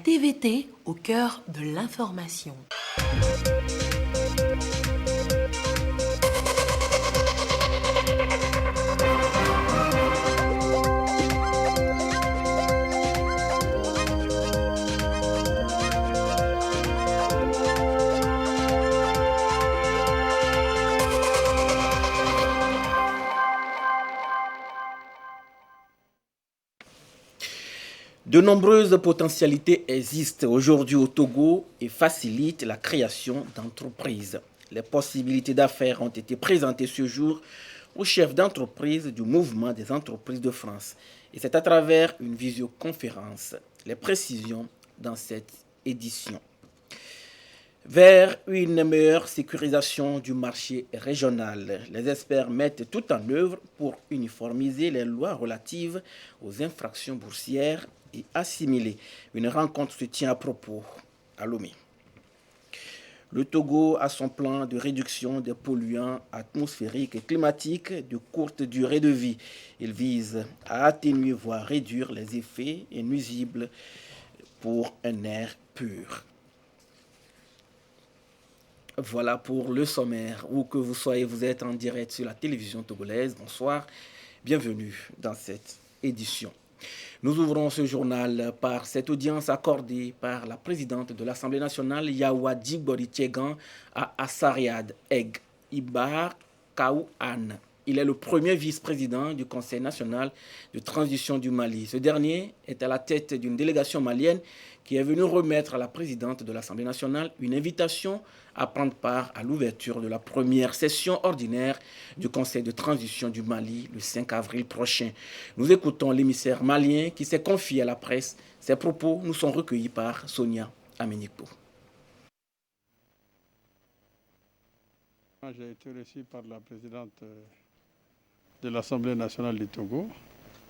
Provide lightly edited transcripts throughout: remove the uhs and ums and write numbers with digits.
TVT au cœur de l'information. De nombreuses potentialités existent aujourd'hui au Togo et facilitent la création d'entreprises. Les possibilités d'affaires ont été présentées ce jour aux chefs d'entreprise du mouvement des entreprises de France. Et c'est à travers une visioconférence. Les précisions dans cette édition. Vers une meilleure sécurisation du marché régional, les experts mettent tout en œuvre pour uniformiser les lois relatives aux infractions boursières et assimilées. Une rencontre se tient à propos à Lomé. Le Togo a son plan de réduction des polluants atmosphériques et climatiques de courte durée de vie. Il vise à atténuer, voire réduire les effets nuisibles pour un air pur. Voilà pour le sommaire. Où que vous soyez, vous êtes en direct sur la télévision togolaise. Bonsoir, bienvenue dans cette édition. Nous ouvrons ce journal par cette audience accordée par la présidente de l'Assemblée nationale, Yawa Djigbori Tiegan, à Assariad Eg Ibar Kaouane. Il est le premier vice-président du Conseil national de transition du Mali. Ce dernier est à la tête d'une délégation malienne qui est venue remettre à la présidente de l'Assemblée nationale une invitation à prendre part à l'ouverture de la première session ordinaire du Conseil de transition du Mali le 5 avril prochain. Nous écoutons l'émissaire malien qui s'est confié à la presse. Ses propos nous sont recueillis par Sonia Amenikpo. J'ai été reçu par la présidente de l'Assemblée nationale du Togo.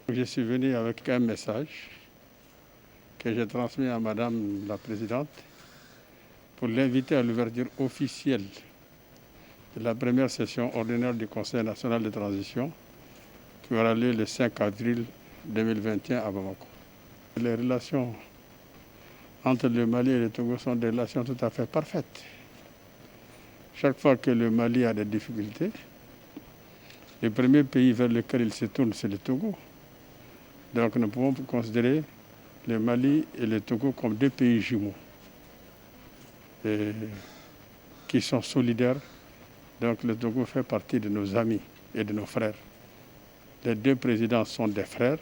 Je suis venu avec un message que j'ai transmis à Madame la Présidente pour l'inviter à l'ouverture officielle de la première session ordinaire du Conseil national de transition qui aura lieu le 5 avril 2021 à Bamako. Les relations entre le Mali et le Togo sont des relations tout à fait parfaites. Chaque fois que le Mali a des difficultés, le premier pays vers lequel il se tourne, c'est le Togo. Donc nous pouvons considérer le Mali et le Togo comme deux pays jumeaux qui sont solidaires. Donc le Togo fait partie de nos amis et de nos frères. Les deux présidents sont des frères.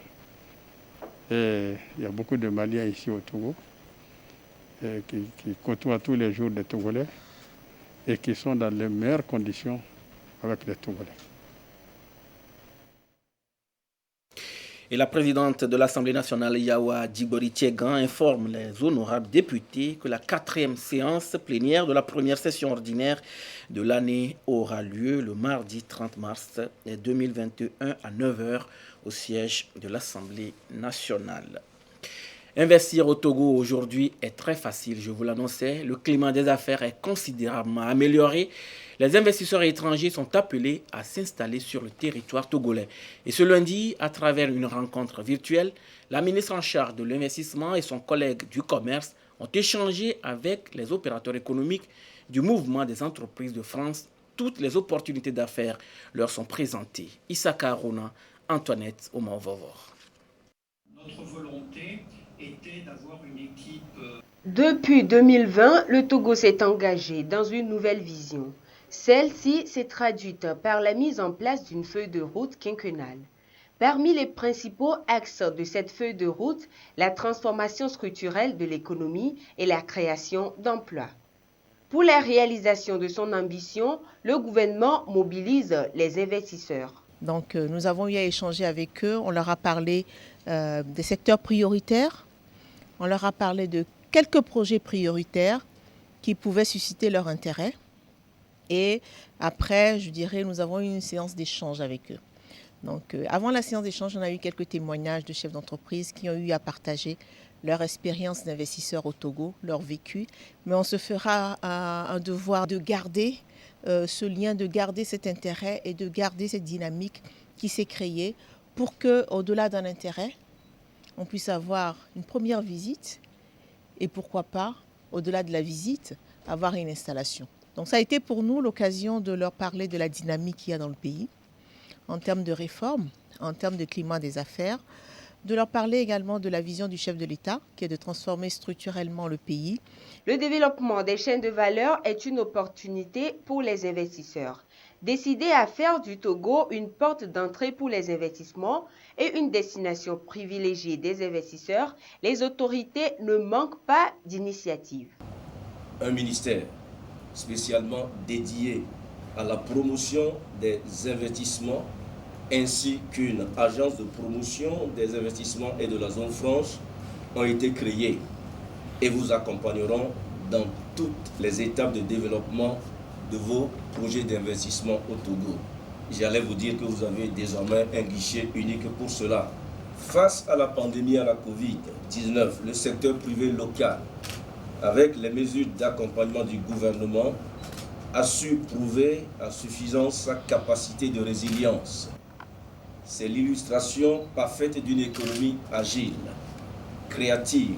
Et il y a beaucoup de Maliens ici au Togo qui côtoient tous les jours des Togolais et qui sont dans les meilleures conditions avec les Togolais. Et la présidente de l'Assemblée nationale, Yawa Djigbori Tiegan, informe les honorables députés que la 4e séance plénière de la première session ordinaire de l'année aura lieu le mardi 30 mars 2021 à 9h au siège de l'Assemblée nationale. Investir au Togo aujourd'hui est très facile, je vous l'annonçais. Le climat des affaires est considérablement amélioré. Les investisseurs étrangers sont appelés à s'installer sur le territoire togolais. Et ce lundi, à travers une rencontre virtuelle, la ministre en charge de l'investissement et son collègue du commerce ont échangé avec les opérateurs économiques du mouvement des entreprises de France. Toutes les opportunités d'affaires leur sont présentées. Issaka Arona, Antoinette Oman-Vovor. Notre volonté était d'avoir une équipe. Depuis 2020, le Togo s'est engagé dans une nouvelle vision. Celle-ci s'est traduite par la mise en place d'une feuille de route quinquennale. Parmi les principaux axes de cette feuille de route, la transformation structurelle de l'économie et la création d'emplois. Pour la réalisation de son ambition, le gouvernement mobilise les investisseurs. Donc nous avons eu à échanger avec eux, on leur a parlé des secteurs prioritaires, on leur a parlé de quelques projets prioritaires qui pouvaient susciter leur intérêt. Et après, je dirais, nous avons eu une séance d'échange avec eux. Donc, avant la séance d'échange, on a eu quelques témoignages de chefs d'entreprise qui ont eu à partager leur expérience d'investisseurs au Togo, leur vécu. Mais on se fera un devoir de garder ce lien, de garder cet intérêt et de garder cette dynamique qui s'est créée pour qu'au-delà d'un intérêt, on puisse avoir une première visite et pourquoi pas, au-delà de la visite, avoir une installation. Donc ça a été pour nous l'occasion de leur parler de la dynamique qu'il y a dans le pays, en termes de réforme, en termes de climat des affaires, de leur parler également de la vision du chef de l'État, qui est de transformer structurellement le pays. Le développement des chaînes de valeur est une opportunité pour les investisseurs. Décidés à faire du Togo une porte d'entrée pour les investissements et une destination privilégiée des investisseurs, les autorités ne manquent pas d'initiatives. Un ministère spécialement dédié à la promotion des investissements ainsi qu'une agence de promotion des investissements et de la zone franche ont été créés et vous accompagneront dans toutes les étapes de développement de vos projets d'investissement au Togo. J'allais vous dire que vous avez désormais un guichet unique pour cela. Face à la pandémie, à la Covid-19, le secteur privé local, avec les mesures d'accompagnement du gouvernement, a su prouver à suffisance sa capacité de résilience. C'est l'illustration parfaite d'une économie agile, créative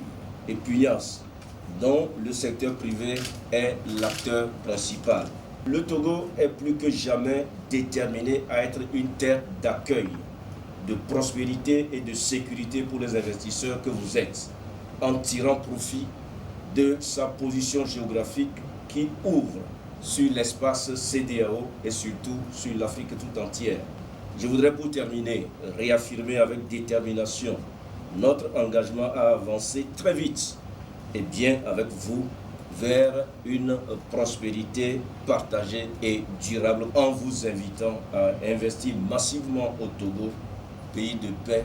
et pugnace, dont le secteur privé est l'acteur principal. Le Togo est plus que jamais déterminé à être une terre d'accueil, de prospérité et de sécurité pour les investisseurs que vous êtes, en tirant profit de sa position géographique qui ouvre sur l'espace CEDEAO et surtout sur l'Afrique tout entière. Je voudrais pour terminer réaffirmer avec détermination notre engagement à avancer très vite et bien avec vous vers une prospérité partagée et durable en vous invitant à investir massivement au Togo, pays de paix,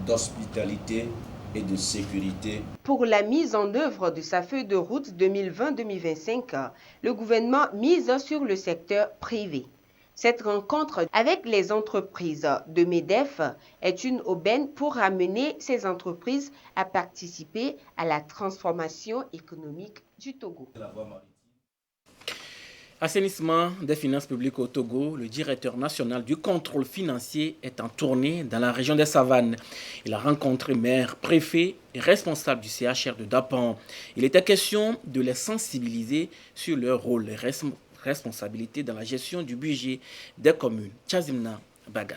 d'hospitalité et de sécurité. Pour la mise en œuvre de sa feuille de route 2020-2025, le gouvernement mise sur le secteur privé. Cette rencontre avec les entreprises de MEDEF est une aubaine pour amener ces entreprises à participer à la transformation économique du Togo. Assainissement des finances publiques au Togo, le directeur national du contrôle financier est en tournée dans la région des Savanes. Il a rencontré maires, préfets et responsables du CHR de Dapan. Il était question de les sensibiliser sur leur rôle et responsabilités dans la gestion du budget des communes. Chazimna Baga.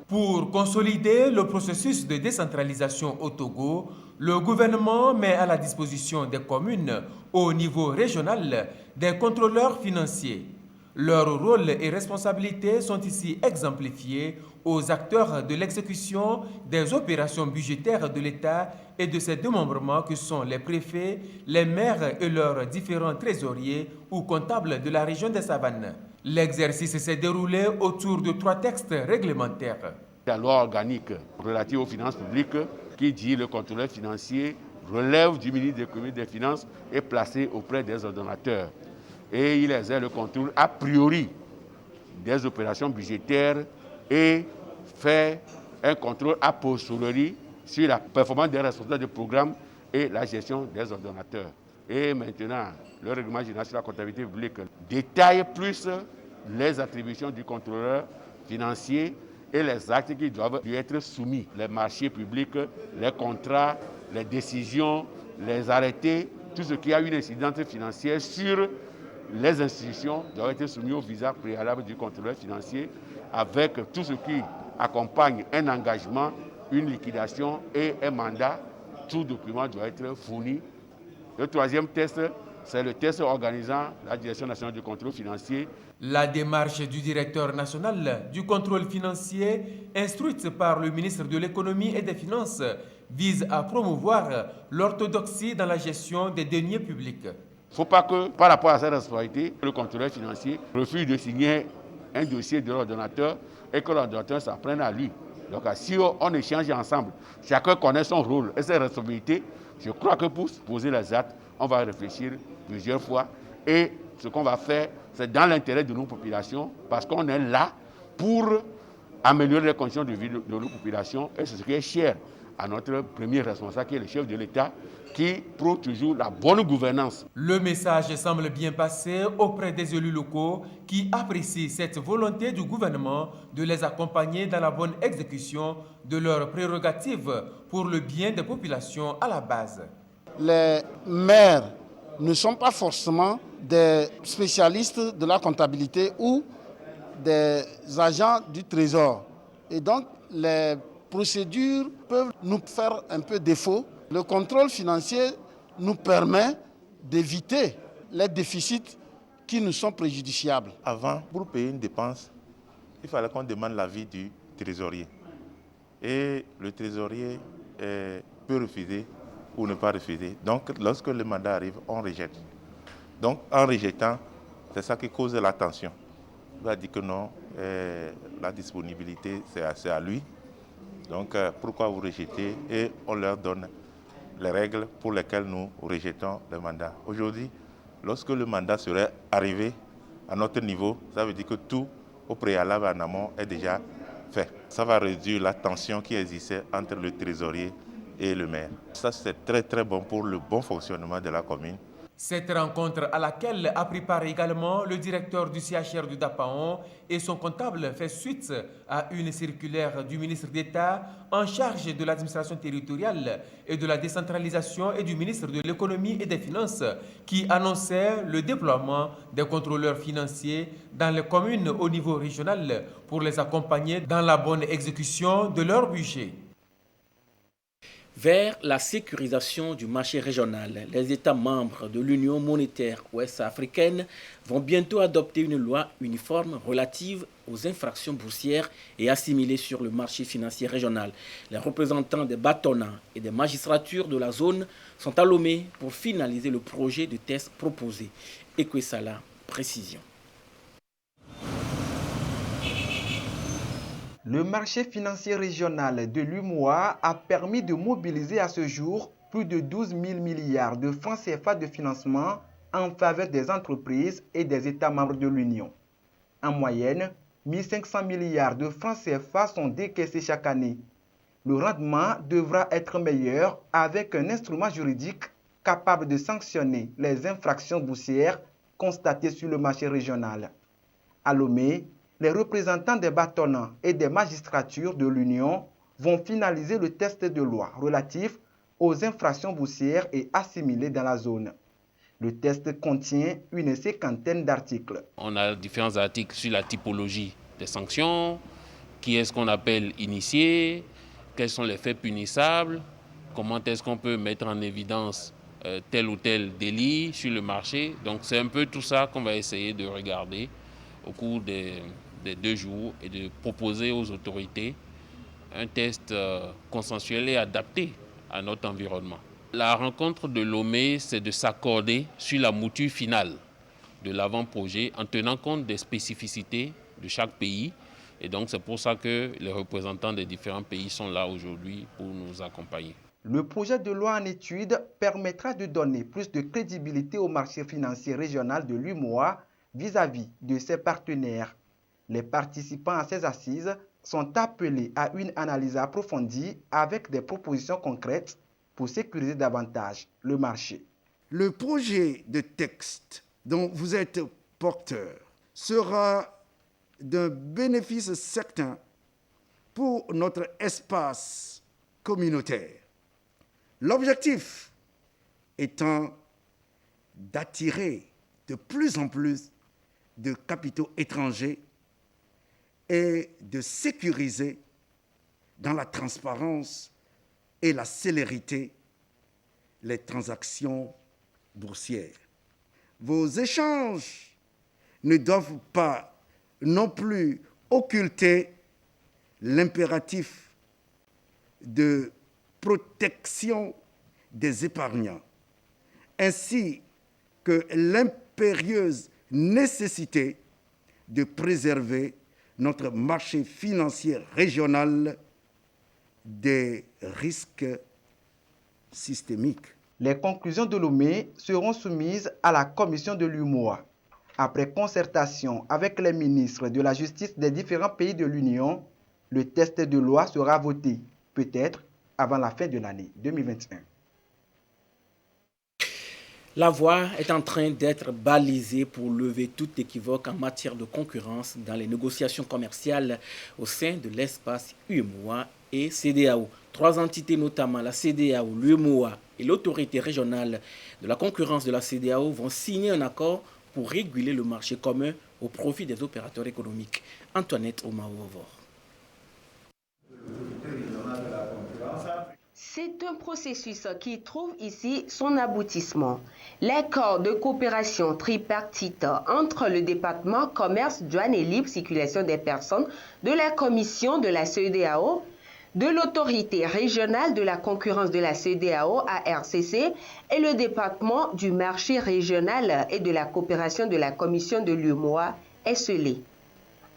Pour consolider le processus de décentralisation au Togo, le gouvernement met à la disposition des communes au niveau régional des contrôleurs financiers. Leurs rôles et responsabilités sont ici exemplifiés aux acteurs de l'exécution des opérations budgétaires de l'État et de ses démembrements que sont les préfets, les maires et leurs différents trésoriers ou comptables de la région des Savanes. L'exercice s'est déroulé autour de 3 textes réglementaires. La loi organique relative aux finances publiques qui dit que le contrôleur financier relève du ministre de l'économie et des finances et placé auprès des ordonnateurs. Et il exerce le contrôle a priori des opérations budgétaires et fait un contrôle a posteriori sur la performance des responsables de programme et la gestion des ordonnateurs. Et maintenant, le règlement général sur la comptabilité publique détaille plus les attributions du contrôleur financier et les actes qui doivent lui être soumis. Les marchés publics, les contrats, les décisions, les arrêtés, tout ce qui a une incidence financière sur les institutions doit être soumis au visa préalable du contrôleur financier avec tout ce qui accompagne un engagement, une liquidation et un mandat. Tout document doit être fourni. Le 3e test, c'est le test organisant la Direction nationale du contrôle financier. La démarche du directeur national du contrôle financier, instruite par le ministre de l'économie et des finances, vise à promouvoir l'orthodoxie dans la gestion des deniers publics. Il ne faut pas que, par rapport à cette responsabilité, le contrôleur financier refuse de signer un dossier de l'ordonnateur et que l'ordonnateur s'en prenne à lui. Donc, si on échange ensemble, chacun connaît son rôle et ses responsabilités, je crois que pour poser les actes, on va réfléchir plusieurs fois. Et ce qu'on va faire, c'est dans l'intérêt de nos populations, parce qu'on est là pour améliorer les conditions de vie de nos populations. Et c'est ce qui est cher à notre premier responsable qui est le chef de l'État, qui prône toujours la bonne gouvernance. Le message semble bien passer auprès des élus locaux qui apprécient cette volonté du gouvernement de les accompagner dans la bonne exécution de leurs prérogatives pour le bien des populations à la base. Les maires ne sont pas forcément des spécialistes de la comptabilité ou des agents du Trésor. Et donc, les procédures peuvent nous faire un peu défaut. Le contrôle financier nous permet d'éviter les déficits qui nous sont préjudiciables. Avant, pour payer une dépense, il fallait qu'on demande l'avis du trésorier. Et le trésorier peut refuser ou ne pas refuser. Donc, lorsque le mandat arrive, on rejette. Donc, en rejetant, c'est ça qui cause la tension. Il va dire que non, la disponibilité, c'est à lui. Donc, pourquoi vous rejetez? Et on leur donne les règles pour lesquelles nous rejetons le mandat. Aujourd'hui, lorsque le mandat serait arrivé à notre niveau, ça veut dire que tout au préalable en amont est déjà fait. Ça va réduire la tension qui existait entre le trésorier et le maire. Ça, c'est très très bon pour le bon fonctionnement de la commune. Cette rencontre à laquelle a pris part également le directeur du CHR du Dapaon et son comptable fait suite à une circulaire du ministre d'État en charge de l'administration territoriale et de la décentralisation et du ministre de l'économie et des finances qui annonçait le déploiement des contrôleurs financiers dans les communes au niveau régional pour les accompagner dans la bonne exécution de leur budget. Vers la sécurisation du marché régional, les États membres de l'Union monétaire ouest-africaine vont bientôt adopter une loi uniforme relative aux infractions boursières et assimilées sur le marché financier régional. Les représentants des bâtonnats et des magistratures de la zone sont à Lomé pour finaliser le projet de test proposé. Ekwesala, précision. Le marché financier régional de l'UMOA a permis de mobiliser à ce jour plus de 12 000 milliards de francs CFA de financement en faveur des entreprises et des États membres de l'Union. En moyenne, 1 500 milliards de francs CFA sont décaissés chaque année. Le rendement devra être meilleur avec un instrument juridique capable de sanctionner les infractions boursières constatées sur le marché régional. À Lomé, les représentants des bâtonnats et des magistratures de l'Union vont finaliser le test de loi relatif aux infractions boursières et assimilées dans la zone. Le test contient une cinquantaine d'articles. On a différents articles sur la typologie des sanctions, qui est-ce qu'on appelle initié, quels sont les faits punissables, comment est-ce qu'on peut mettre en évidence tel ou tel délit sur le marché. Donc c'est un peu tout ça qu'on va essayer de regarder au cours des 2 jours et de proposer aux autorités un test consensuel et adapté à notre environnement. La rencontre de Lomé, c'est de s'accorder sur la mouture finale de l'avant-projet en tenant compte des spécificités de chaque pays. Et donc c'est pour ça que les représentants des différents pays sont là aujourd'hui pour nous accompagner. Le projet de loi en étude permettra de donner plus de crédibilité au marché financier régional de l'UMOA vis-à-vis de ses partenaires. Les participants à ces assises sont appelés à une analyse approfondie avec des propositions concrètes pour sécuriser davantage le marché. Le projet de texte dont vous êtes porteur sera d'un bénéfice certain pour notre espace communautaire. L'objectif étant d'attirer de plus en plus de capitaux étrangers et de sécuriser dans la transparence et la célérité les transactions boursières. Vos échanges ne doivent pas non plus occulter l'impératif de protection des épargnants, ainsi que l'impérieuse nécessité de préserver notre marché financier régional des risques systémiques. Les conclusions de Lomé seront soumises à la commission de l'UMOA. Après concertation avec les ministres de la Justice des différents pays de l'Union, le test de loi sera voté, peut-être avant la fin de l'année 2021. La voie est en train d'être balisée pour lever tout équivoque en matière de concurrence dans les négociations commerciales au sein de l'espace UEMOA et CEDEAO. 3 entités, notamment la CEDEAO, l'UEMOA et l'autorité régionale de la concurrence de la CEDEAO, vont signer un accord pour réguler le marché commun au profit des opérateurs économiques. Antoinette Omaouvor. C'est un processus qui trouve ici son aboutissement. L'accord de coopération tripartite entre le département commerce, douane et libre circulation des personnes de la commission de la CEDEAO, de l'autorité régionale de la concurrence de la CEDEAO, ARCC, et le département du marché régional et de la coopération de la commission de l'UEMOA est scellé.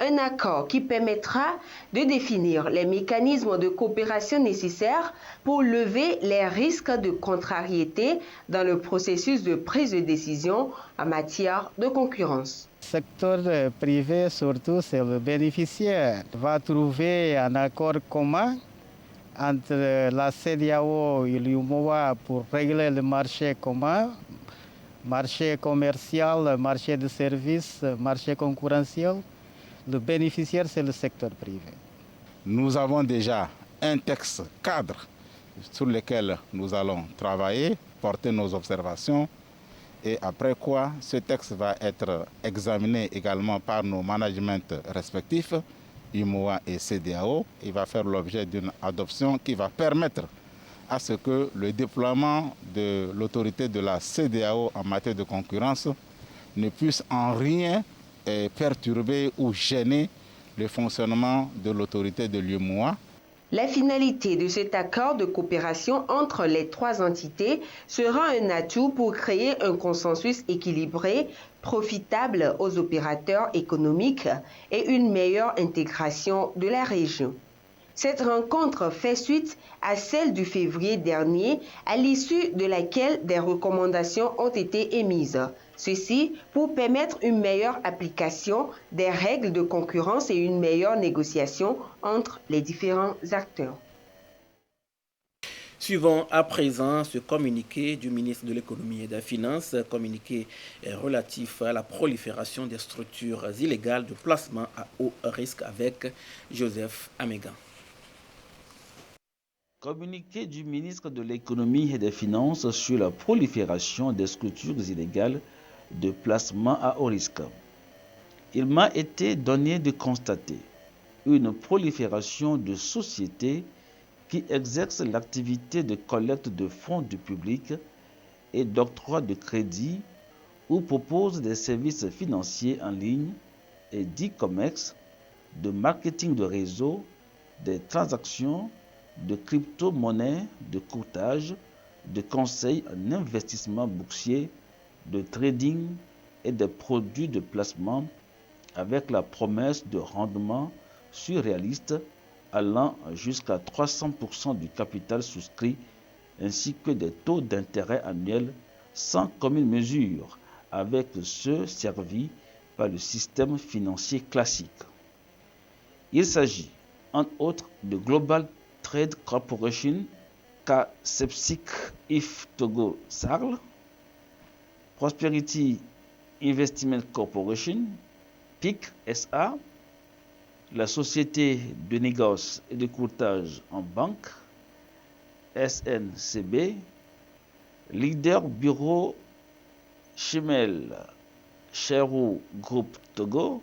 Un accord qui permettra de définir les mécanismes de coopération nécessaires pour lever les risques de contrariété dans le processus de prise de décision en matière de concurrence. Le secteur privé, surtout, c'est le bénéficiaire, va trouver un accord commun entre la CEDEAO et l'UEMOA pour régler le marché commun, marché commercial, marché de services, marché concurrentiel. Le bénéficiaire, c'est le secteur privé. Nous avons déjà un texte cadre sur lequel nous allons travailler, porter nos observations, et après quoi ce texte va être examiné également par nos managements respectifs, UEMOA et CEDEAO. Il va faire l'objet d'une adoption qui va permettre à ce que le déploiement de l'autorité de la CEDEAO en matière de concurrence ne puisse en rien perturber ou gêner le fonctionnement de l'autorité de l'UEMOA. La finalité de cet accord de coopération entre les 3 entités sera un atout pour créer un consensus équilibré, profitable aux opérateurs économiques et une meilleure intégration de la région. Cette rencontre fait suite à celle du février dernier, à l'issue de laquelle des recommandations ont été émises. Ceci pour permettre une meilleure application des règles de concurrence et une meilleure négociation entre les différents acteurs. Suivons à présent ce communiqué du ministre de l'Économie et des Finances, communiqué relatif à la prolifération des structures illégales de placement à haut risque avec Joseph Amégan. Communiqué du ministre de l'Économie et des Finances sur la prolifération des structures illégales de placement à haut risque. Il m'a été donné de constater une prolifération de sociétés qui exercent l'activité de collecte de fonds du public et d'octroi de crédit ou proposent des services financiers en ligne et d'e-commerce, de marketing de réseau, des transactions, de crypto-monnaies, de courtage, de conseils en investissement boursier, de trading et des produits de placement avec la promesse de rendement surréaliste allant jusqu'à 300% du capital souscrit ainsi que des taux d'intérêt annuels sans commune mesure avec ceux servis par le système financier classique. Il s'agit, entre autres, de Global Trade Corporation, Sepsic If Togo Sarl, Prosperity Investment Corporation, PIC SA, la Société de négoce et de courtage en banque, SNCB, Leader Bureau Chimel Cherou Group Togo,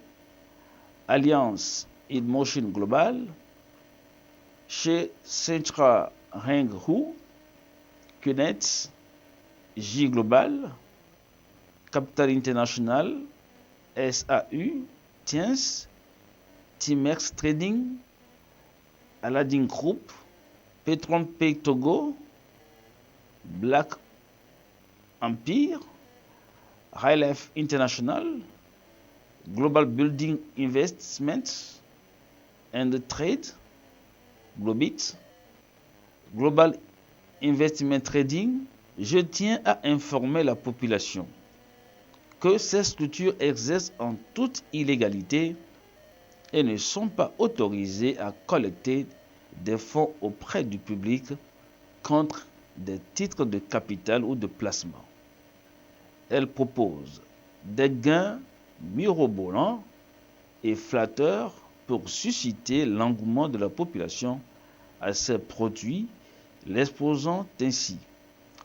Alliance InMotion Global, chez Centra Reng Hu, Cunet, J Global, Capital International, SAU, Tiens, Timex Trading, Aladdin Group, Petron Pay Togo, Black Empire, High Life International, Global Building Investments and Trade, Globit, Global Investment Trading. Je tiens à informer la population que ces structures exercent en toute illégalité et ne sont pas autorisées à collecter des fonds auprès du public contre des titres de capital ou de placement. Elle propose des gains mirobolants et flatteurs pour susciter l'engouement de la population à ces produits, l'exposant ainsi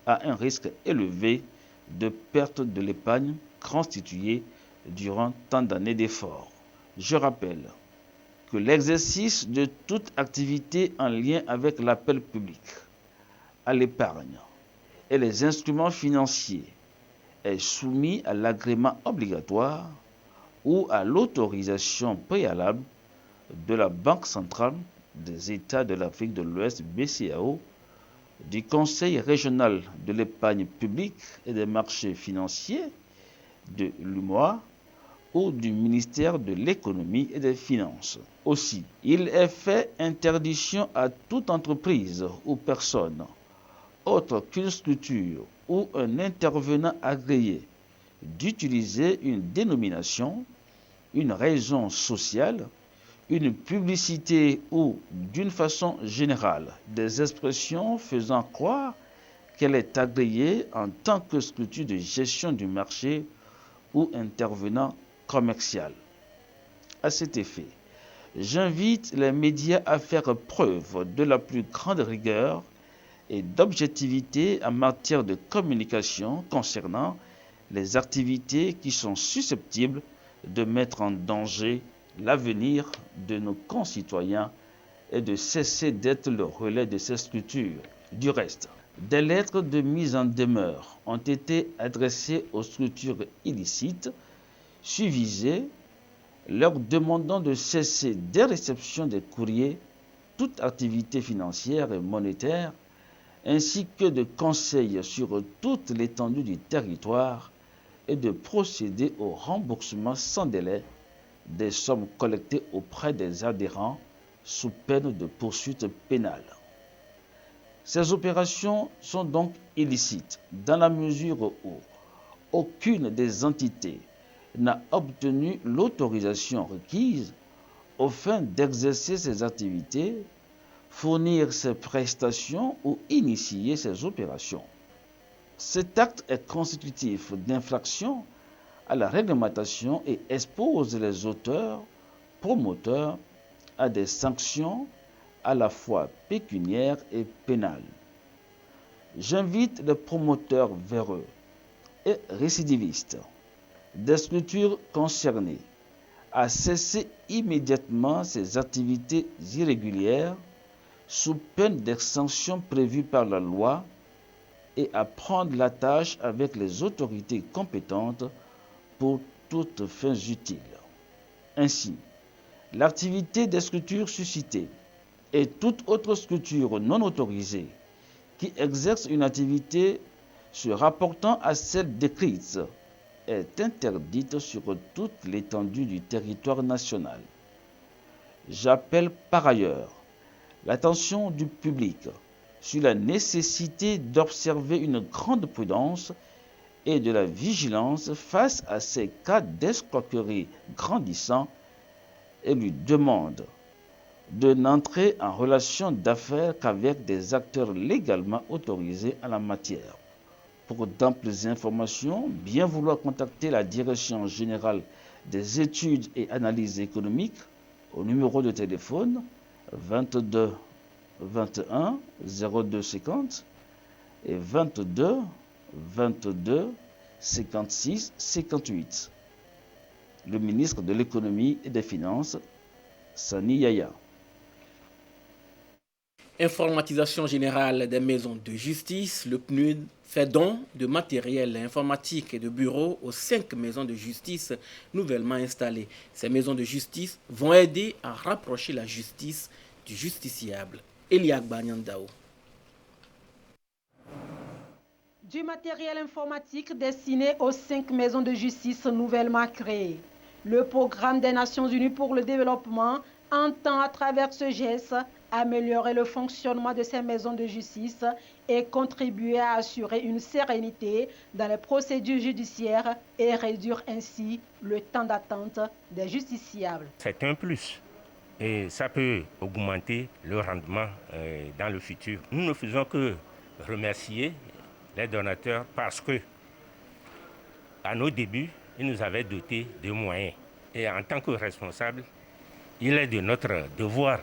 à un risque élevé de perte de l'épargne constituée durant tant d'années d'efforts. Je rappelle que l'exercice de toute activité en lien avec l'appel public à l'épargne et les instruments financiers est soumis à l'agrément obligatoire ou à l'autorisation préalable de la Banque centrale des États de l'Afrique de l'Ouest, BCEAO, du Conseil régional de l'épargne publique et des marchés financiers, de l'UMOA, ou du ministère de l'économie et des finances. Aussi, il est fait interdiction à toute entreprise ou personne, autre qu'une structure ou un intervenant agréé, d'utiliser une dénomination, une raison sociale, une publicité ou, d'une façon générale, des expressions faisant croire qu'elle est agréée en tant que structure de gestion du marché ou intervenant commercial. À cet effet, j'invite les médias à faire preuve de la plus grande rigueur et d'objectivité en matière de communication concernant les activités qui sont susceptibles de mettre en danger l'avenir de nos concitoyens et de cesser d'être le relais de ces structures. Du reste, des lettres de mise en demeure ont été adressées aux structures illicites suivisées, leur demandant de cesser dès réception des courriers toute activité financière et monétaire, ainsi que de conseils sur toute l'étendue du territoire et de procéder au remboursement sans délai des sommes collectées auprès des adhérents sous peine de poursuites pénales. Ces opérations sont donc illicites dans la mesure où aucune des entités n'a obtenu l'autorisation requise aux fins d'exercer ces activités, fournir ces prestations ou initier ces opérations. Cet acte est constitutif d'infraction à la réglementation et expose les auteurs, promoteurs à des sanctions à la fois pécuniaires et pénales. J'invite les promoteurs véreux et récidivistes des structures concernées à cesser immédiatement ces activités irrégulières sous peine des sanctions prévues par la loi et à prendre la tâche avec les autorités compétentes pour toutes fins utiles. Ainsi, l'activité des structures suscitées et toute autre structure non autorisée qui exerce une activité se rapportant à celle décrite est interdite sur toute l'étendue du territoire national. J'appelle par ailleurs l'attention du public sur la nécessité d'observer une grande prudence et de la vigilance face à ces cas d'escroquerie grandissants et lui demande de n'entrer en relation d'affaires qu'avec des acteurs légalement autorisés en la matière. Pour d'amples informations, bien vouloir contacter la Direction générale des études et analyses économiques au numéro de téléphone 22 21 02 50 et 22 22 56 58. Le ministre de l'Économie et des Finances, Sani Yaya. Informatisation générale des maisons de justice, le PNUD fait don de matériel informatique et de bureaux aux 5 maisons de justice nouvellement installées. Ces maisons de justice vont aider à rapprocher la justice du justiciable. Eliak Banyandao. Du matériel informatique destiné aux 5 maisons de justice nouvellement créées. Le programme des Nations Unies pour le développement entend à travers ce geste améliorer le fonctionnement de ces maisons de justice et contribuer à assurer une sérénité dans les procédures judiciaires et réduire ainsi le temps d'attente des justiciables. C'est un plus. et ça peut augmenter le rendement dans le futur. Nous ne faisons que remercier les donateurs parce que à nos débuts, ils nous avaient dotés de moyens. Et en tant que responsable, il est de notre devoir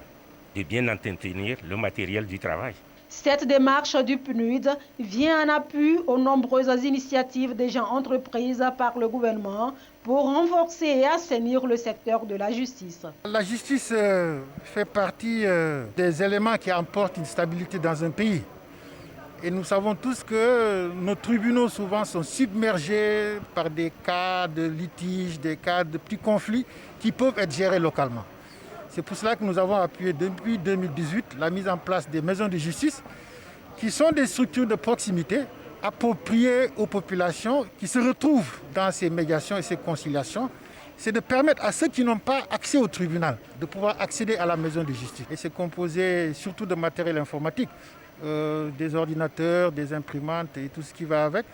de bien entretenir le matériel du travail. Cette démarche du PNUD vient en appui aux nombreuses initiatives déjà entreprises par le gouvernement pour renforcer et assainir le secteur de la justice. La justice fait partie des éléments qui apportent une stabilité dans un pays. Et nous savons tous que nos tribunaux souvent sont submergés par des cas de litiges, des cas de petits conflits qui peuvent être gérés localement. C'est pour cela que nous avons appuyé depuis 2018 la mise en place des maisons de justice qui sont des structures de proximité appropriées aux populations qui se retrouvent dans ces médiations et ces conciliations. C'est de permettre à ceux qui n'ont pas accès au tribunal de pouvoir accéder à la maison de justice. Et c'est composé surtout de matériel informatique, des ordinateurs, des imprimantes et tout ce qui va avec.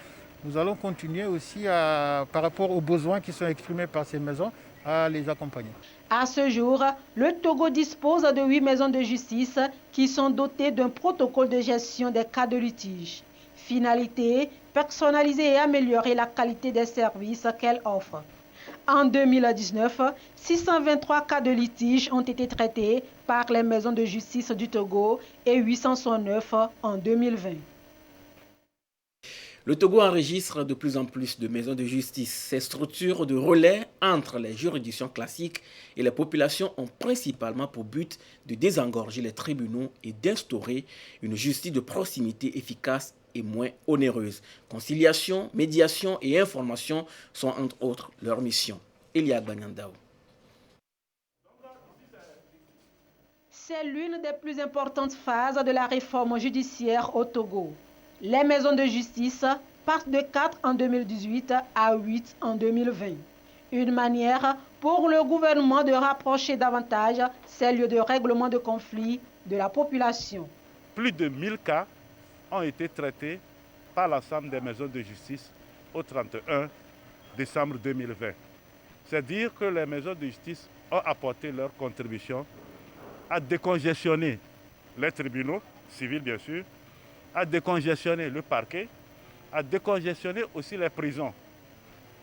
Nous allons continuer aussi par rapport aux besoins qui sont exprimés par ces maisons à les accompagner. À ce jour, le Togo dispose de 8 maisons de justice qui sont dotées d'un protocole de gestion des cas de litige. Finalité, personnaliser et améliorer la qualité des services qu'elles offrent. En 2019, 623 cas de litige ont été traités par les maisons de justice du Togo et 869 en 2020. Le Togo enregistre de plus en plus de maisons de justice. Ces structures de relais entre les juridictions classiques et les populations ont principalement pour but de désengorger les tribunaux et d'instaurer une justice de proximité efficace et moins onéreuse. Conciliation, médiation et information sont entre autres leurs missions. Elia Gbanyandao. C'est l'une des plus importantes phases de la réforme judiciaire au Togo. Les maisons de justice passent de 4 en 2018 à 8 en 2020. Une manière pour le gouvernement de rapprocher davantage ces lieux de règlement de conflits de la population. Plus de 1000 cas ont été traités par l'ensemble des maisons de justice au 31 décembre 2020. C'est dire que les maisons de justice ont apporté leur contribution à décongestionner les tribunaux, civils bien sûr, à décongestionner le parquet, à décongestionner aussi les prisons.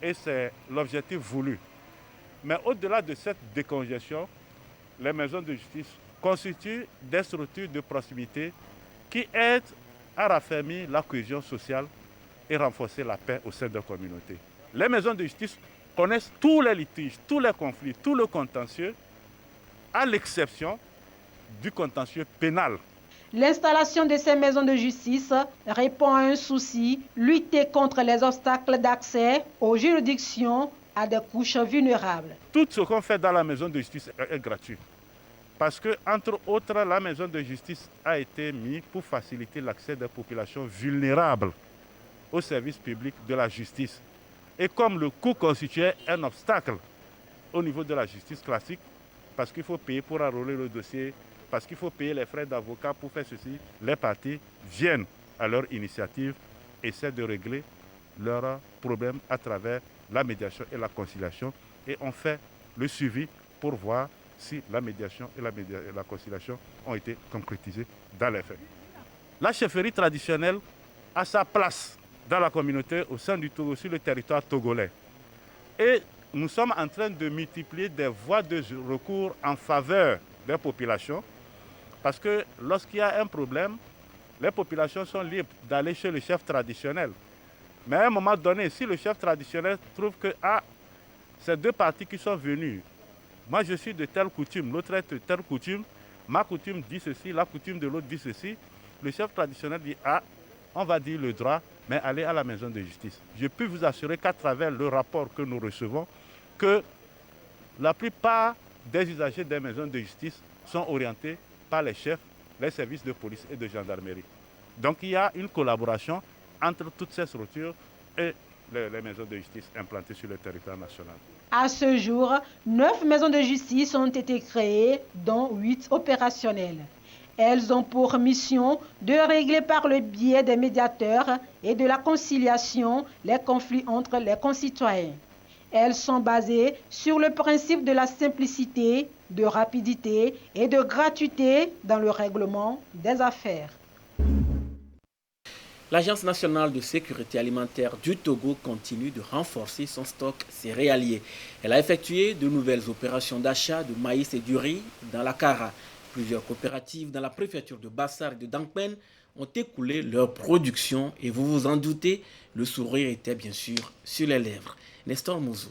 Et c'est l'objectif voulu. Mais au-delà de cette décongestion, les maisons de justice constituent des structures de proximité qui aident à raffermir la cohésion sociale et renforcer la paix au sein de la communauté. Les maisons de justice connaissent tous les litiges, tous les conflits, tout le contentieux, à l'exception du contentieux pénal. L'installation de ces maisons de justice répond à un souci, lutter contre les obstacles d'accès aux juridictions à des couches vulnérables. Tout ce qu'on fait dans la maison de justice est gratuit. Parce que, entre autres, la maison de justice a été mise pour faciliter l'accès des populations vulnérables aux services publics de la justice. Et comme le coût constituait un obstacle au niveau de la justice classique, parce qu'il faut payer pour enrôler le dossier, parce qu'il faut payer les frais d'avocat pour faire ceci, les parties viennent à leur initiative, essaient de régler leurs problèmes à travers la médiation et la conciliation. Et on fait le suivi pour voir si la médiation et la conciliation ont été concrétisées dans les faits. La chefferie traditionnelle a sa place dans la communauté au sein du Togo, sur le territoire togolais. Et nous sommes en train de multiplier des voies de recours en faveur des populations, parce que lorsqu'il y a un problème, les populations sont libres d'aller chez le chef traditionnel. Mais à un moment donné, si le chef traditionnel trouve que ces deux parties qui sont venues, moi je suis de telle coutume, l'autre est de telle coutume, ma coutume dit ceci, la coutume de l'autre dit ceci, le chef traditionnel dit on va dire le droit, mais allez à la maison de justice. Je peux vous assurer qu'à travers le rapport que nous recevons, que la plupart des usagers des maisons de justice sont orientés par les chefs, les services de police et de gendarmerie. Donc il y a une collaboration entre toutes ces structures et les maisons de justice implantées sur le territoire national. À ce jour, 9 maisons de justice ont été créées, dont 8 opérationnelles. Elles ont pour mission de régler par le biais des médiateurs et de la conciliation les conflits entre les concitoyens. Elles sont basées sur le principe de la simplicité, de rapidité et de gratuité dans le règlement des affaires. L'Agence nationale de sécurité alimentaire du Togo continue de renforcer son stock céréalier. Elle a effectué de nouvelles opérations d'achat de maïs et du riz dans la Kara. Plusieurs coopératives dans la préfecture de Bassar et de Dankpen ont écoulé leur production et vous vous en doutez, le sourire était bien sûr sur les lèvres. Nestor Mouzou.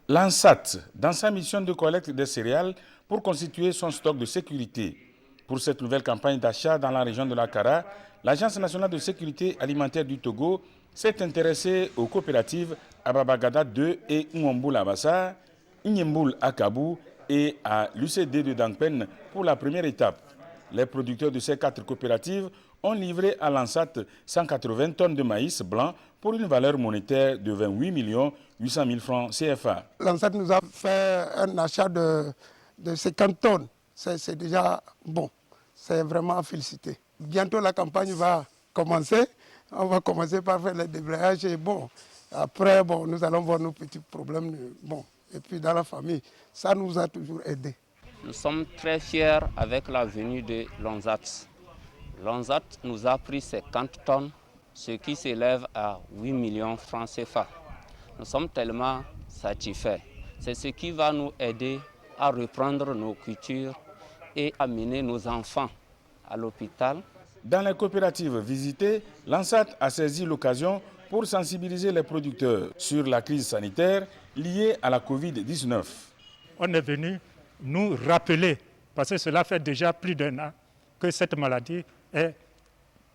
L'ANSAT, dans sa mission de collecte des céréales pour constituer son stock de sécurité. Pour cette nouvelle campagne d'achat dans la région de la Kara, l'Agence nationale de sécurité alimentaire du Togo s'est intéressée aux coopératives Ababagada 2 et Nwamboul à Bassar, Inyemboul à Kabou et à l'UCD de Dankpen pour la première étape. Les producteurs de ces 4 coopératives ont livré à l'ANSAT 180 tonnes de maïs blanc pour une valeur monétaire de 28 800 000 francs CFA. L'ANSAT nous a fait un achat de 50 tonnes. C'est déjà bon. C'est vraiment à féliciter. Bientôt la campagne va commencer. On va commencer par faire les débrayages et bon, après nous allons voir nos petits problèmes. Bon, et puis dans la famille, ça nous a toujours aidés. Nous sommes très fiers avec la venue de l'ANSAT. L'ANSAT nous a pris 50 tonnes, ce qui s'élève à 8 millions de francs CFA. Nous sommes tellement satisfaits. C'est ce qui va nous aider à reprendre nos cultures et amener nos enfants à l'hôpital. Dans les coopératives visitées, l'ANSAT a saisi l'occasion pour sensibiliser les producteurs sur la crise sanitaire liée à la Covid-19. On est venu nous rappeler, parce que cela fait déjà plus d'1 an que cette maladie est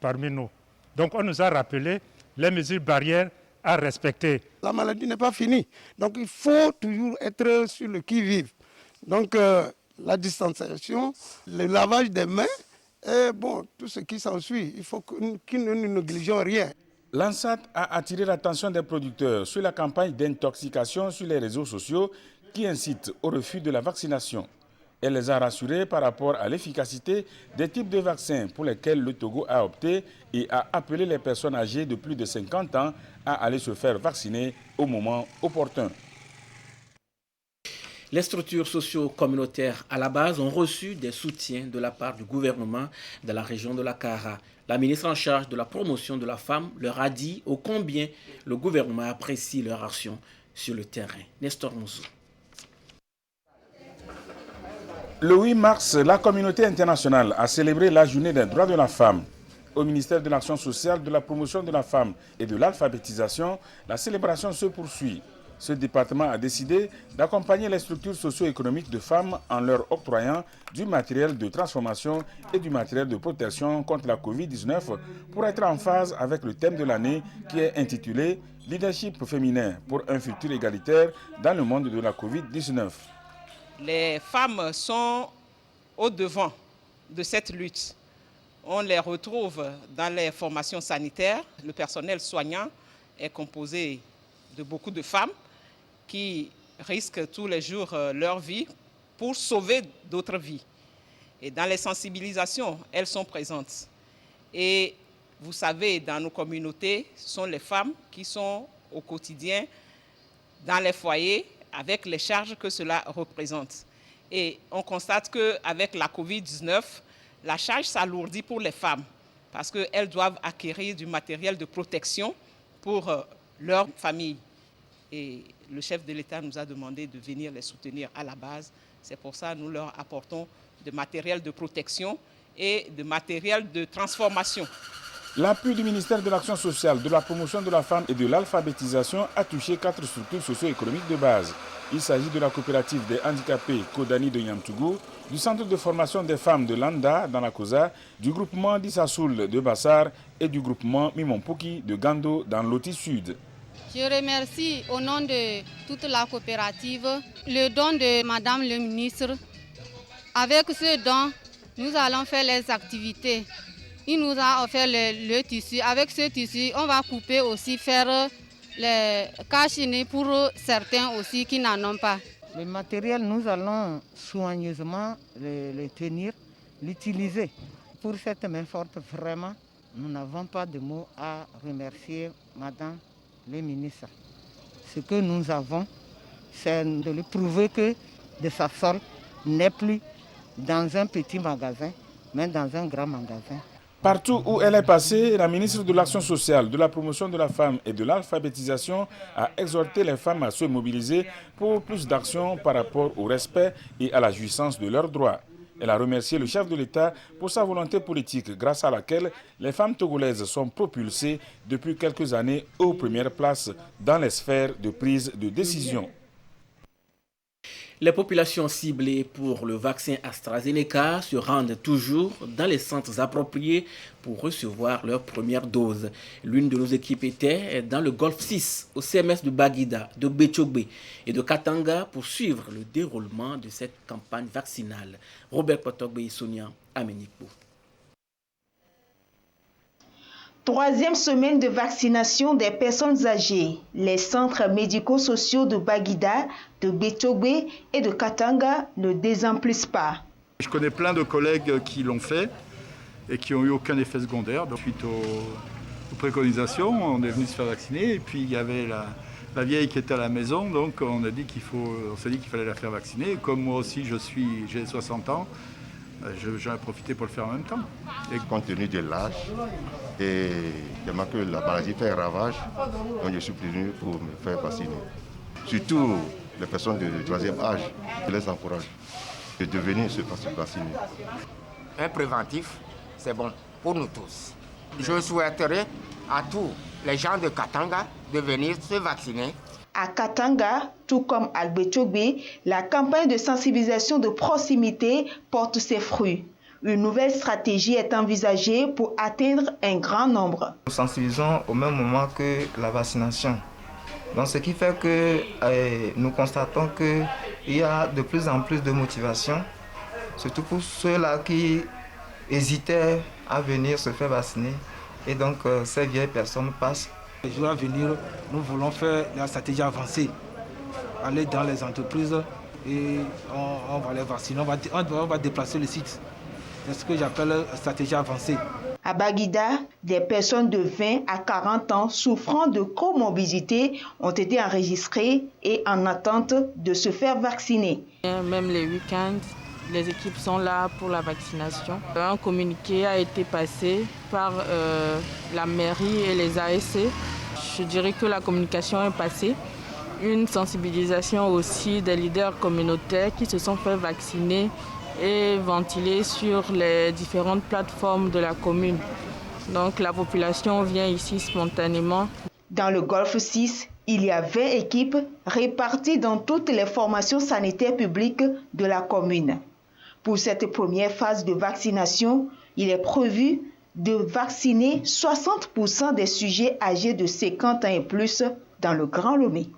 parmi nous. Donc on nous a rappelé les mesures barrières à respecter. La maladie n'est pas finie, donc il faut toujours être sur le qui-vive. Donc la distanciation, le lavage des mains et bon, tout ce qui s'ensuit, il faut que nous ne négligeons rien. L'ANSAT a attiré l'attention des producteurs sur la campagne d'intoxication sur les réseaux sociaux qui incite au refus de la vaccination. Elle les a rassurés par rapport à l'efficacité des types de vaccins pour lesquels le Togo a opté et a appelé les personnes âgées de plus de 50 ans à aller se faire vacciner au moment opportun. Les structures socio-communautaires à la base ont reçu des soutiens de la part du gouvernement de la région de la Kara. La ministre en charge de la promotion de la femme leur a dit ô combien le gouvernement apprécie leur action sur le terrain. Nestor Mouzou. Le 8 mars, la communauté internationale a célébré la journée des droits de la femme. Au ministère de l'Action sociale, de la promotion de la femme et de l'alphabétisation, la célébration se poursuit. Ce département a décidé d'accompagner les structures socio-économiques de femmes en leur octroyant du matériel de transformation et du matériel de protection contre la Covid-19 pour être en phase avec le thème de l'année qui est intitulé « Leadership féminin pour un futur égalitaire dans le monde de la Covid-19 ». Les femmes sont au devant de cette lutte. On les retrouve dans les formations sanitaires. Le personnel soignant est composé de beaucoup de femmes qui risquent tous les jours leur vie pour sauver d'autres vies. Et dans les sensibilisations, elles sont présentes. Et vous savez, dans nos communautés, ce sont les femmes qui sont au quotidien dans les foyers avec les charges que cela représente. Et on constate qu'avec la Covid-19, la charge s'alourdit pour les femmes parce qu'elles doivent acquérir du matériel de protection pour leur famille. Et le chef de l'État nous a demandé de venir les soutenir à la base. C'est pour ça que nous leur apportons de matériel de protection et de matériel de transformation. L'appui du ministère de l'Action sociale, de la promotion de la femme et de l'alphabétisation a touché 4 structures socio-économiques de base. Il s'agit de la coopérative des handicapés Kodani de Nyamtougou, du centre de formation des femmes de Landa dans la Kosa, du groupement d'Issasoul de Bassar et du groupement Mimompoki de Gando dans l'Oti Sud. Je remercie au nom de toute la coopérative le don de Madame le ministre. Avec ce don, nous allons faire les activités. Il nous a offert le tissu. Avec ce tissu, on va couper aussi, faire les cachinés pour certains aussi qui n'en ont pas. Le matériel, nous allons soigneusement le tenir, l'utiliser. Pour cette main forte, vraiment, nous n'avons pas de mots à remercier Madame le ministre. Ce que nous avons, c'est de lui prouver que de sa solde n'est plus dans un petit magasin, mais dans un grand magasin. Partout où elle est passée, la ministre de l'Action sociale, de la promotion de la femme et de l'alphabétisation a exhorté les femmes à se mobiliser pour plus d'actions par rapport au respect et à la jouissance de leurs droits. Elle a remercié le chef de l'État pour sa volonté politique grâce à laquelle les femmes togolaises sont propulsées depuis quelques années aux premières places dans les sphères de prise de décision. Les populations ciblées pour le vaccin AstraZeneca se rendent toujours dans les centres appropriés pour recevoir leur première dose. L'une de nos équipes était dans le Golfe 6, au CMS de Baguida, de Béthiogbe et de Katanga pour suivre le déroulement de cette campagne vaccinale. Robert Potogbe et Sonia Amenikbo. Troisième semaine de vaccination des personnes âgées. Les centres médico-sociaux de Baguida, de Béthiogbe et de Katanga ne désemplissent pas. Je connais plein de collègues qui l'ont fait et qui n'ont eu aucun effet secondaire. Donc, suite aux préconisations, on est venu se faire vacciner et puis il y avait la vieille qui était à la maison, donc on s'est dit qu'il fallait la faire vacciner. Et comme moi aussi j'ai 60 ans, j'en ai profité pour le faire en même temps. Et compte tenu de l'âge et tellement que la maladie fait un ravage, donc je suis venu pour me faire vacciner. Surtout les personnes de troisième âge, je les encourage de venir se faire vacciner. Un préventif, c'est bon pour nous tous. Je souhaiterais à tous les gens de Katanga de venir se vacciner. À Katanga, tout comme à Béthiogbe, la campagne de sensibilisation de proximité porte ses fruits. Une nouvelle stratégie est envisagée pour atteindre un grand nombre. Nous sensibilisons au même moment que la vaccination. Donc, ce qui fait que nous constatons qu'il y a de plus en plus de motivation, surtout pour ceux-là qui hésitaient à venir se faire vacciner. Et donc, ces vieilles personnes passent. Les jours à venir, nous voulons faire la stratégie avancée, aller dans les entreprises et on va les vacciner, on va déplacer le site. C'est ce que j'appelle la stratégie avancée. À Baguida, des personnes de 20 à 40 ans souffrant de comorbidité ont été enregistrées et en attente de se faire vacciner. Même les week-ends, les équipes sont là pour la vaccination. Un communiqué a été passé par la mairie et les ASC. Je dirais que la communication est passée. Une sensibilisation aussi des leaders communautaires qui se sont fait vacciner et ventiler sur les différentes plateformes de la commune. Donc la population vient ici spontanément. Dans le Golfe 6, il y a 20 équipes réparties dans toutes les formations sanitaires publiques de la commune. Pour cette première phase de vaccination, il est prévu de vacciner 60% des sujets âgés de 50 ans et plus dans le Grand Lomé.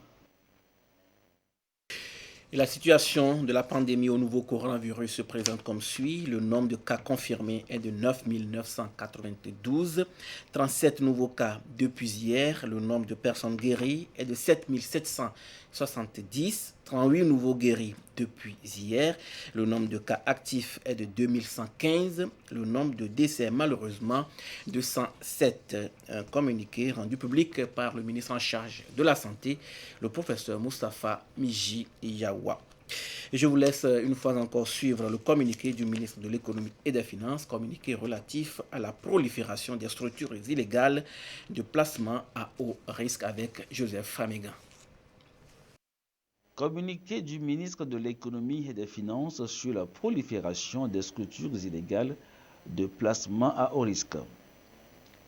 Et la situation de la pandémie au nouveau coronavirus se présente comme suit. Le nombre de cas confirmés est de 9 992. 37 nouveaux cas depuis hier. Le nombre de personnes guéries est de 7 770. 38 nouveaux guéris depuis hier. Le nombre de cas actifs est de 2115. Le nombre de décès, malheureusement, de 107. Un communiqué rendu public par le ministre en charge de la Santé, le professeur Moustapha Miji Yawa. Je vous laisse une fois encore suivre le communiqué du ministre de l'Économie et des Finances, communiqué relatif à la prolifération des structures illégales de placement à haut risque avec Joseph Famiga. Communiqué du ministre de l'Économie et des Finances sur la prolifération des structures illégales de placement à haut risque.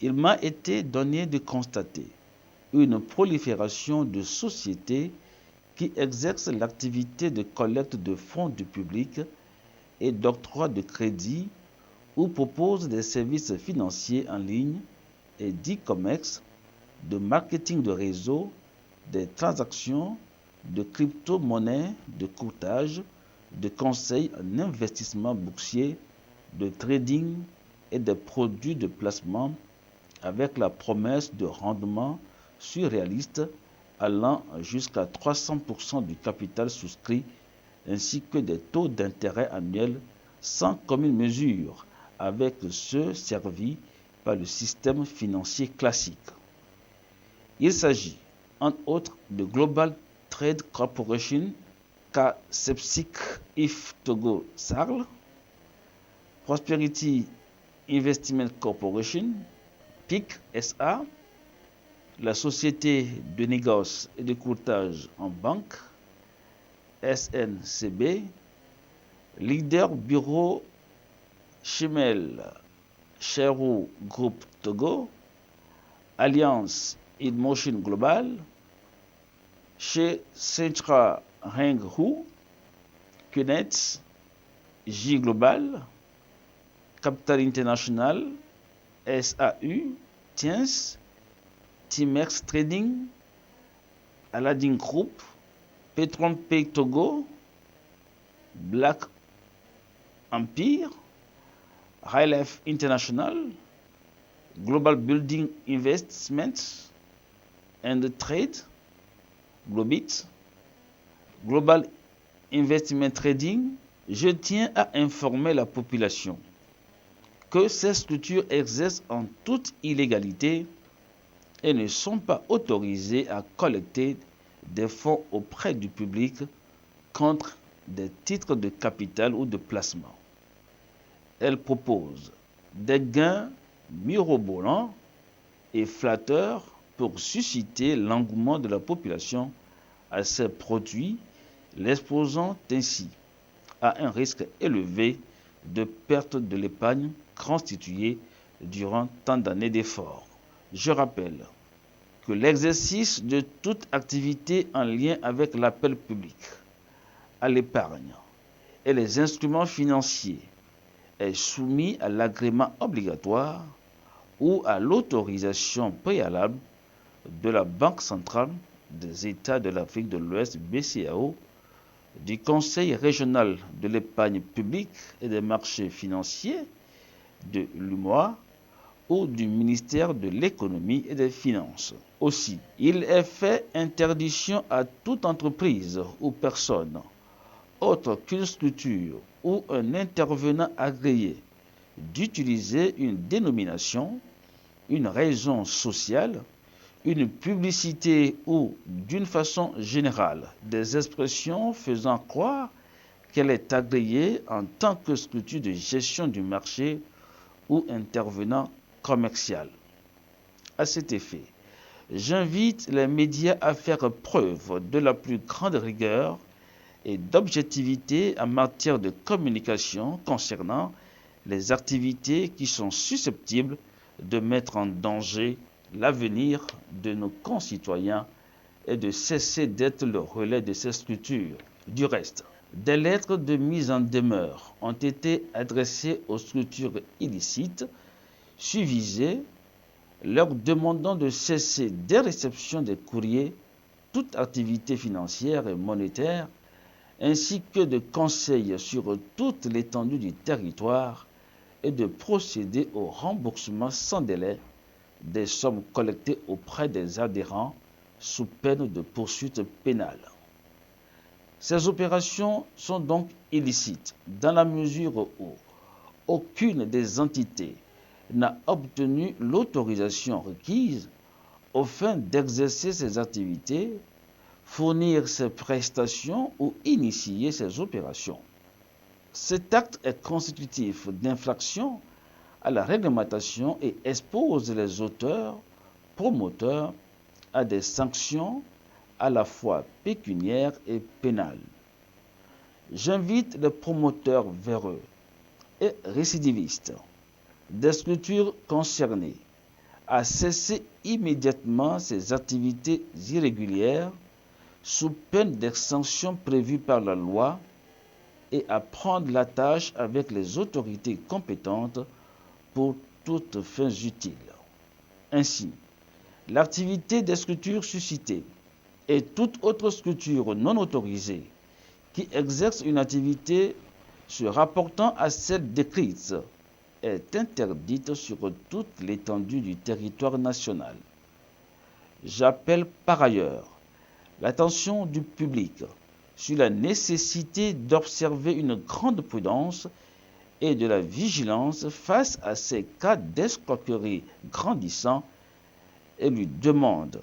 Il m'a été donné de constater une prolifération de sociétés qui exercent l'activité de collecte de fonds du public et d'octroi de crédit ou proposent des services financiers en ligne et d'e-commerce, de marketing de réseau, des transactions, de crypto-monnaies, de courtage, de conseils en investissement boursier, de trading et des produits de placement avec la promesse de rendement surréaliste allant jusqu'à 300% du capital souscrit ainsi que des taux d'intérêt annuels sans commune mesure avec ceux servis par le système financier classique. Il s'agit, entre autres, de Global Trade Corporation, Kasepsik If Togo Sarl, Prosperity Investment Corporation, PIC SA, la Société de négoce et de courtage en banque, SNCB, Leader Bureau Chimel Cherou Group Togo, Alliance InMotion Global, chez Centra Heng Hu, Kunet, J Global, Capital International, SAU, Tiens, Timex Trading, Aladdin Group, Petron Pay Togo, Black Empire, High Life International, Global Building Investments and Trade, Globit, Global Investment Trading. Je tiens à informer la population que ces structures exercent en toute illégalité et ne sont pas autorisées à collecter des fonds auprès du public contre des titres de capital ou de placement. Elles proposent des gains mirobolants et flatteurs pour susciter l'engouement de la population à ces produits, l'exposant ainsi à un risque élevé de perte de l'épargne constituée durant tant d'années d'efforts. Je rappelle que l'exercice de toute activité en lien avec l'appel public à l'épargne et les instruments financiers est soumis à l'agrément obligatoire ou à l'autorisation préalable de la Banque centrale des États de l'Afrique de l'Ouest BCEAO, du Conseil régional de l'épargne publique et des marchés financiers, de l'UMOA ou du ministère de l'économie et des finances. Aussi, il est fait interdiction à toute entreprise ou personne, autre qu'une structure ou un intervenant agréé, d'utiliser une dénomination, une raison sociale, une publicité ou, d'une façon générale, des expressions faisant croire qu'elle est agréée en tant que structure de gestion du marché ou intervenant commercial. À cet effet, j'invite les médias à faire preuve de la plus grande rigueur et d'objectivité en matière de communication concernant les activités qui sont susceptibles de mettre en danger l'avenir de nos concitoyens et de cesser d'être le relais de ces structures. Du reste, des lettres de mise en demeure ont été adressées aux structures illicites susvisées, leur demandant de cesser dès réception des courriers toute activité financière et monétaire, ainsi que de conseils sur toute l'étendue du territoire et de procéder au remboursement sans délai des sommes collectées auprès des adhérents sous peine de poursuite pénale. Ces opérations sont donc illicites dans la mesure où aucune des entités n'a obtenu l'autorisation requise aux fins d'exercer ces activités, fournir ces prestations ou initier ces opérations. Cet acte est constitutif d'infraction à la réglementation et expose les auteurs, promoteurs à des sanctions à la fois pécuniaires et pénales. J'invite les promoteurs véreux et récidivistes des structures concernées à cesser immédiatement ces activités irrégulières sous peine des sanctions prévues par la loi et à prendre la tâche avec les autorités compétentes pour toutes fins utiles. Ainsi, l'activité des structures suscitées et toute autre structure non autorisée qui exerce une activité se rapportant à celle décrite est interdite sur toute l'étendue du territoire national. J'appelle par ailleurs l'attention du public sur la nécessité d'observer une grande prudence et de la vigilance face à ces cas d'escroquerie grandissants et lui demande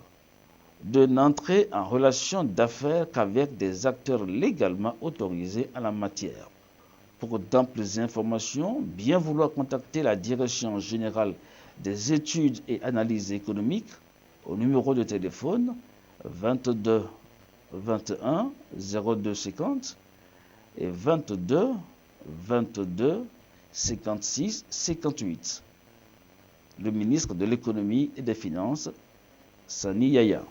de n'entrer en relation d'affaires qu'avec des acteurs légalement autorisés en la matière. Pour d'amples informations, bien vouloir contacter la Direction générale des études et analyses économiques au numéro de téléphone 22 21 02 50 et 22 22 56 58. Le ministre de l'Économie et des Finances, Sani Yaya.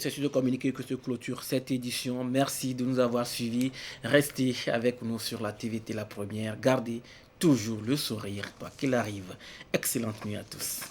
C'est sur le communiqué que se clôture cette édition. Merci de nous avoir suivis. Restez avec nous sur la TVT La Première. Gardez toujours le sourire, quoi qu'il arrive. Excellente nuit à tous.